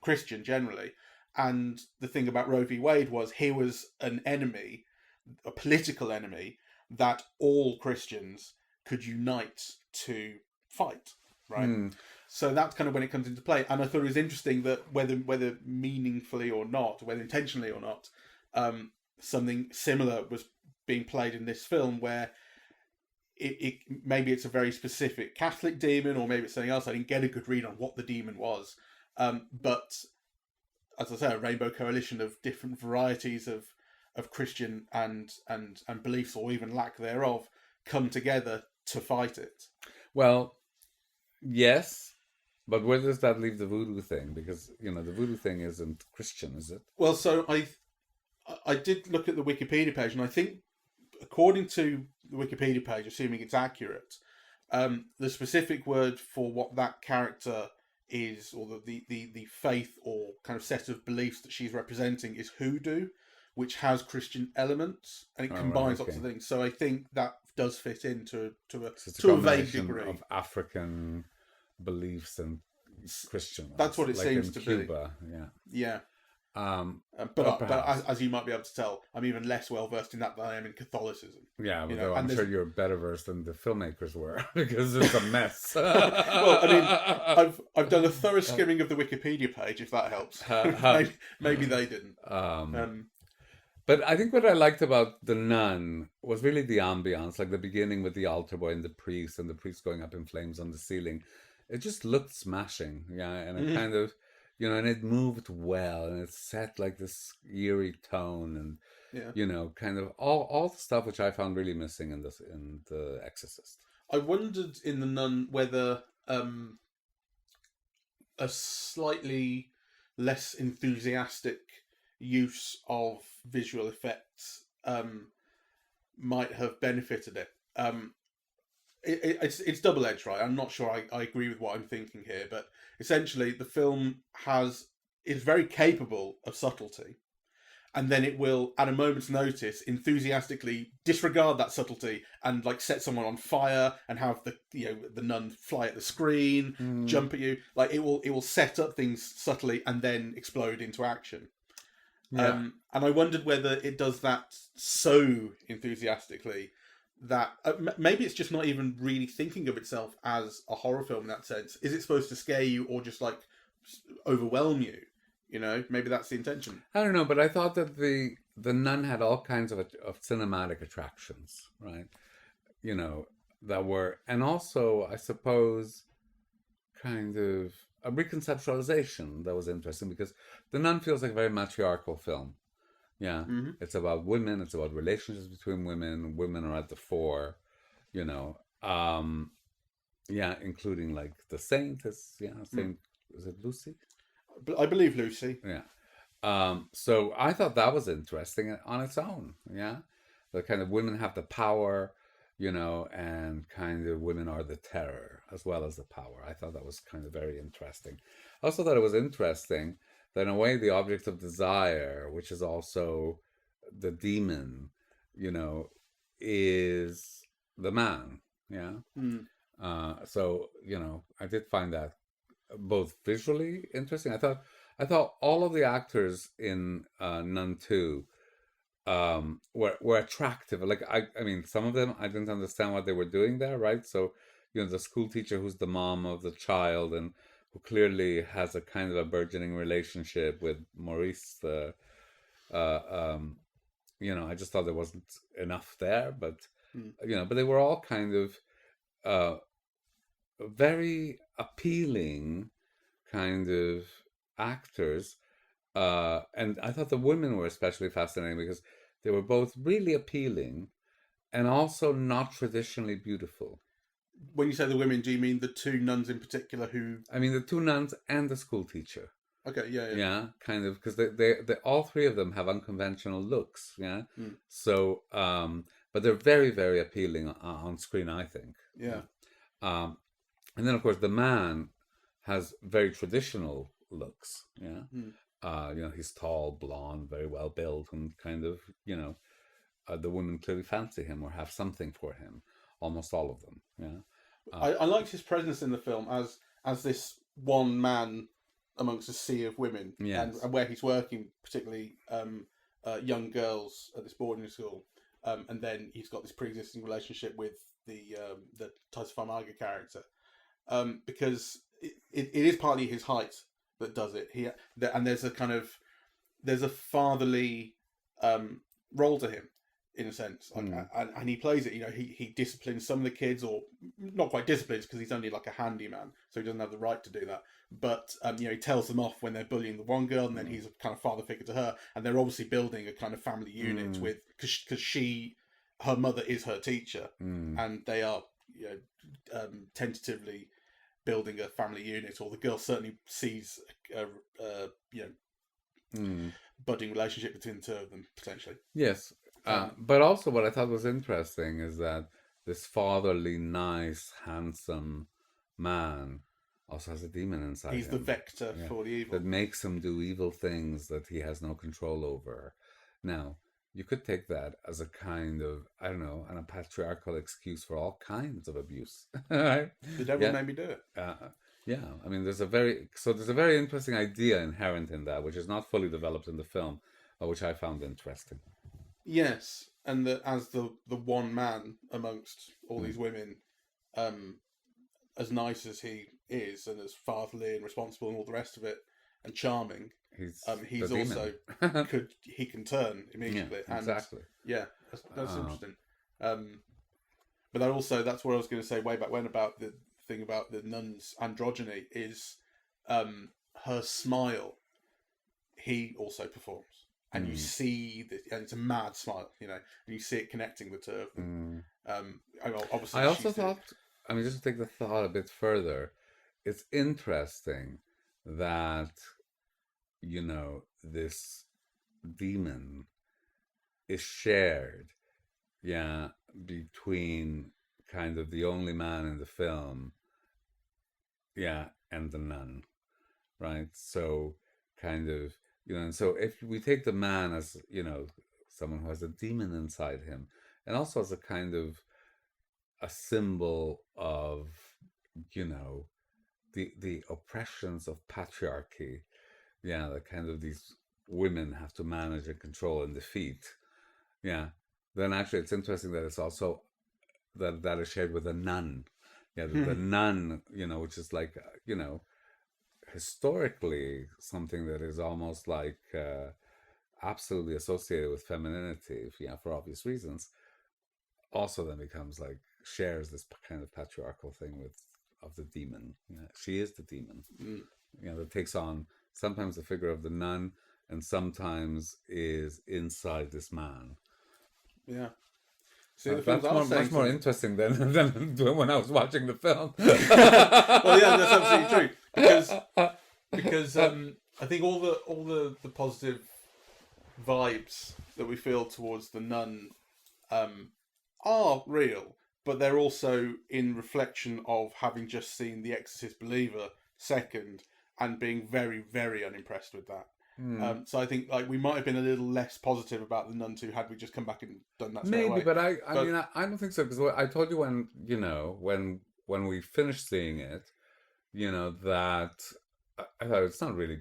Christian generally. And the thing about Roe v. Wade was he was an enemy, a political enemy, that all Christians could unite to fight, right? Mm. So that's kind of when it comes into play. And I thought it was interesting that whether meaningfully or not, whether intentionally or not, something similar was being played in this film, where it maybe it's a very specific Catholic demon, or maybe it's something else. I didn't get a good read on what the demon was, but as I say, a rainbow coalition of different varieties of Christian and beliefs, or even lack thereof, come together to fight it. Well, yes, but where does that leave the voodoo thing? Because, you know, the voodoo thing isn't Christian, is it? Well, so I did look at the Wikipedia page, and I think, according to the Wikipedia page, assuming it's accurate, the specific word for what that character is, or the faith or kind of set of beliefs that she's representing, is hoodoo, which has Christian elements, and it combines lots of things. So I think that does fit into a vague degree of African beliefs and Christian. That's what it like seems in to Cuba, be. Yeah. But as you might be able to tell, I'm even less well versed in that than I am in Catholicism. Yeah, you know, know, I'm sure you're better versed than the filmmakers were, because it's a mess. Well, I mean, I've done a thorough skimming of the Wikipedia page, if that helps. Maybe they didn't. But I think what I liked about The Nun was really the ambience, like the beginning with the altar boy and the priest going up in flames on the ceiling. It just looked smashing, yeah, and it kind of, you know, and it moved well, and it set like this eerie tone, and you know, kind of all the stuff which I found really missing in the Exorcist. I wondered in The Nun whether a slightly less enthusiastic use of visual effects might have benefited it. It's double-edged, right? I'm not sure I agree with what I'm thinking here, but essentially the film is very capable of subtlety, and then it will, at a moment's notice, enthusiastically disregard that subtlety and like set someone on fire and have the nun fly at the screen, jump at you. Like it will set up things subtly and then explode into action. Yeah. And I wondered whether it does that so enthusiastically that maybe it's just not even really thinking of itself as a horror film in that sense. Is it supposed to scare you or just like overwhelm you? You know, maybe that's the intention. I don't know, but I thought that the Nun had all kinds of cinematic attractions, right? You know, that were, and also I suppose kind of a reconceptualization that was interesting, because The Nun feels like a very matriarchal film. Yeah, It's about women. It's about relationships between women. Women are at the fore, you know. Including like the saint is Saint. Is it Lucy? I believe Lucy. Yeah. So I thought that was interesting on its own. Yeah, the kind of women have the power, you know, and kind of women are the terror as well as the power. I thought that was kind of very interesting. I also thought it was interesting that in a way the object of desire, which is also the demon, you know, is the man. Yeah. So, you know, I did find that both visually interesting. I thought all of the actors in Nun II were attractive. Like I mean, some of them I didn't understand what they were doing there, right? So, you know, the school teacher who's the mom of the child and who clearly has a kind of a burgeoning relationship with Maurice. You know, I just thought there wasn't enough there, but you know, but they were all kind of very appealing kind of actors. And I thought the women were especially fascinating because they were both really appealing and also not traditionally beautiful. When you say the women, do you mean the two nuns in particular who... I mean, the two nuns and the school teacher. Okay, yeah. Yeah, kind of, because they all three of them have unconventional looks. Yeah. So, but they're very, very appealing on screen, I think. Yeah. And then, of course, the man has very traditional looks. Yeah. He's tall, blonde, very well built, and kind of, the women clearly fancy him or have something for him. Almost all of them. Yeah. I liked his presence in the film as this one man amongst a sea of women, yes. and where he's working, particularly young girls at this boarding school, and then he's got this pre-existing relationship with the Taissa Farmiga character, because it is partly his height that does it. And there's a fatherly role to him, in a sense, and he plays it. He disciplines some of the kids, or not quite disciplines, because he's only like a handyman, so he doesn't have the right to do that. But he tells them off when they're bullying the one girl, and then he's a kind of father figure to her, and they're obviously building a kind of family unit with, because her mother is her teacher, and they are tentatively building a family unit, or the girl certainly sees a budding relationship between the two of them potentially. Yes. But also what I thought was interesting is that this fatherly, nice, handsome man also has a demon inside him. He's the vector for the evil. That makes him do evil things that he has no control over. Now, you could take that as a kind of, I don't know, a patriarchal excuse for all kinds of abuse. Right? The devil made me do it. Yeah, I mean, there's a very interesting idea inherent in that, which is not fully developed in the film, which I found interesting. Yes, and as the one man amongst all these women, as nice as he is, and as fatherly and responsible and all the rest of it, and charming, he's also he can turn immediately. Yeah, exactly. And that's interesting. But that's what I was going to say way back when about the thing about the nun's androgyny is her smile. He also performs. And you see that, and it's a mad smile, and you see it connecting the two of them. Obviously, I also thought, just to take the thought a bit further, it's interesting that, this demon is shared, between kind of the only man in the film, and the nun, right? So, kind of, and so if we take the man as, someone who has a demon inside him, and also as a kind of a symbol of, the oppressions of patriarchy, that kind of these women have to manage and control and defeat, then actually it's interesting that it's also, that is shared with a nun. The nun, which is like, historically something that is almost like absolutely associated with femininity, for obvious reasons, also then becomes like shares this kind of patriarchal thing of the demon. She is the demon. That takes on sometimes the figure of the nun, and sometimes is inside this man. Yeah. See, that's much more interesting than when I was watching the film. Well, yeah, that's absolutely true. Because I think all the positive vibes that we feel towards the nun are real, but they're also in reflection of having just seen The Exorcist Believer second and being very, very unimpressed with that. So I think we might have been a little less positive about the Nun II had we just come back and done that straight away. But I don't think so, because I told you when we finished seeing it, that I thought it's not really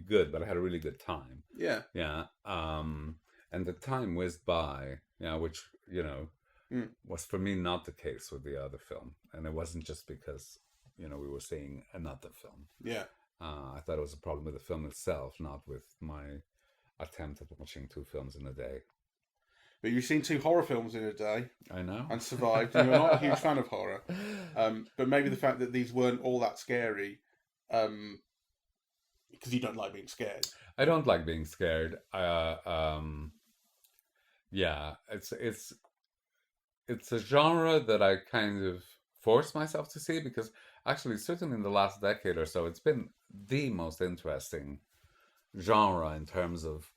good, but I had a really good time. Yeah. Yeah. And the time whizzed by, which was for me not the case with the other film, and it wasn't just because we were seeing another film. Yeah. I thought it was a problem with the film itself, not with my attempt at watching two films in a day. But you've seen 2 horror films in a day I know. and survived, and you're not a huge fan of horror. But maybe the fact that these weren't all that scary, because you don't like being scared. I don't like being scared. Yeah, it's a genre that I kind of force myself to see because actually, certainly in the last decade or so, it's been the most interesting genre in terms of,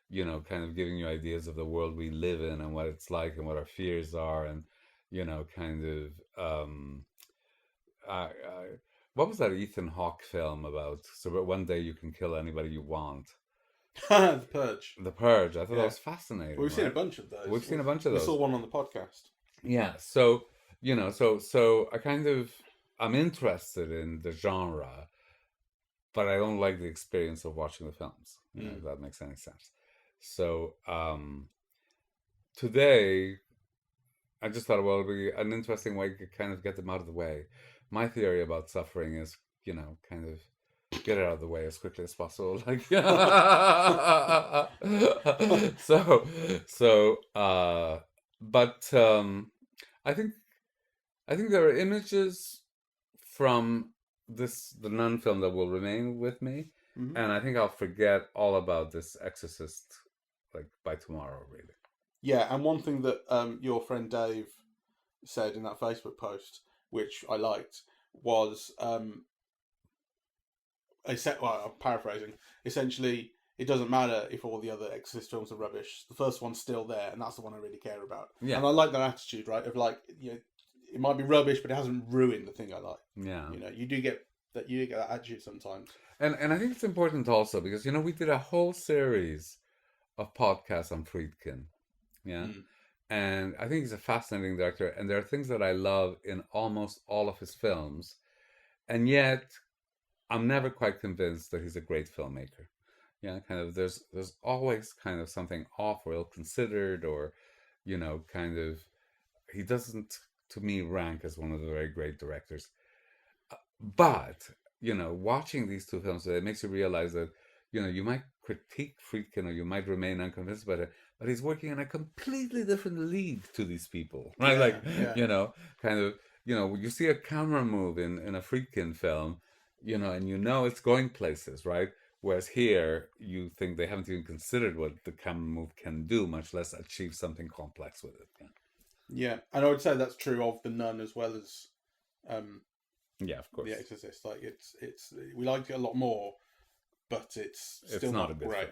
you know, kind of giving you ideas of the world we live in and what it's like and what our fears are, and, you know, kind of uh, what was that Ethan Hawke film about? So that one day you can kill anybody you want. The Purge. The Purge. I thought Yeah. that was fascinating. Well, we've seen a bunch of those. We've seen a bunch of those. We saw one on the podcast. Yeah. So, you know, so I kind of, I'm interested in the genre, but I don't like the experience of watching the films. You know, if that makes any sense. So today, I just thought, well, it'd be an interesting way to kind of get them out of the way. My theory about suffering is, you know, kind of get it out of the way as quickly as possible. Like, but I think there are images from the Nun film that will remain with me, and I think I'll forget all about this Exorcist like by tomorrow, really. Yeah, and one thing that your friend Dave said in that Facebook post, which I liked, was I'm paraphrasing. Essentially, it doesn't matter if all the other Exorcist films are rubbish. The first one's still there, and that's the one I really care about. Yeah. And I like that attitude, right? Of like, you know, it might be rubbish, but it hasn't ruined the thing I like. Yeah. You know, you do get that attitude sometimes. And I think it's important also because, you know, we did a whole series of podcasts on Friedkin. Yeah. And I think he's a fascinating director, and there are things that I love in almost all of his films, and yet I'm never quite convinced that he's a great filmmaker. Yeah, kind of there's always kind of something off or ill-considered, or, you know, kind of, he doesn't, to me, rank as one of the very great directors. But, you know, watching these 2 films, it makes you realize that, you know, you might critique Friedkin or you might remain unconvinced about it, but he's working in a completely different league to these people, right? You know, kind of, you know, you see a camera move in a Friedkin film, you know, and you know it's going places, right? Whereas here, you think they haven't even considered what the camera move can do, much less achieve something complex with it. Yeah, and I would say that's true of The Nun as well as yeah, of course, The Exorcist. Like it's we liked it a lot more, but it's still not a good great.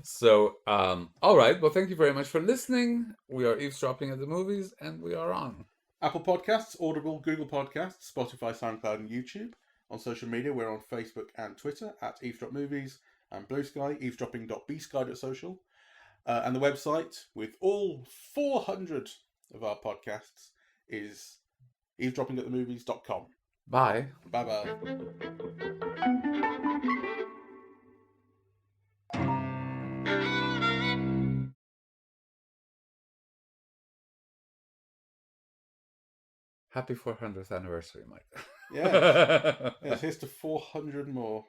So, all right. Well, thank you very much for listening. We are eavesdropping at the movies, and we are on Apple Podcasts, Audible, Google Podcasts, Spotify, SoundCloud, and YouTube. On social media, we're on Facebook and Twitter at Eavesdrop Movies, and Blue Sky, eavesdropping.bsky.social. And the website with all 400 of our podcasts is eavesdroppingatthemovies.com. Bye. Bye-bye. Happy 400th anniversary, Mike. Yeah. Yes, here's to 400 more.